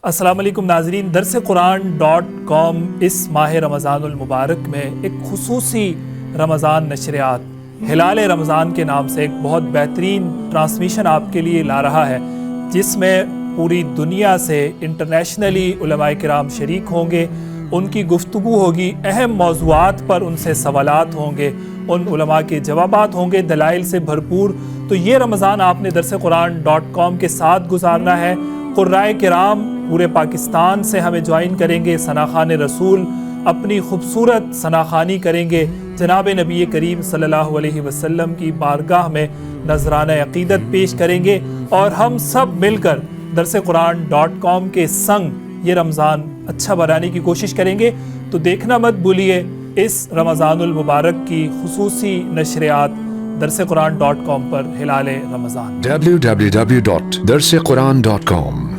السلام علیکم ناظرین، درس قرآن.com اس ماہ رمضان المبارک میں ایک خصوصی رمضان نشریات ہلال رمضان کے نام سے ایک بہت بہترین ٹرانسمیشن آپ کے لیے لا رہا ہے، جس میں پوری دنیا سے انٹرنیشنلی علماء کرام شریک ہوں گے، ان کی گفتگو ہوگی، اہم موضوعات پر ان سے سوالات ہوں گے، ان علماء کے جوابات ہوں گے دلائل سے بھرپور۔ تو یہ رمضان آپ نے درس قرآن.com کے ساتھ گزارنا ہے۔ قرائے کرام پورے پاکستان سے ہمیں جوائن کریں گے، ثناخوان رسول اپنی خوبصورت ثناخوانی کریں گے، جناب نبی کریم صلی اللہ علیہ وسلم کی بارگاہ میں نذرانہ عقیدت پیش کریں گے، اور ہم سب مل کر درس قرآن.com کے سنگ یہ رمضان اچھا بنانے کی کوشش کریں گے۔ تو دیکھنا مت بھولیے اس رمضان المبارک کی خصوصی نشریات درس قرآن.com پر ہلال رمضان۔ www.darsequran.com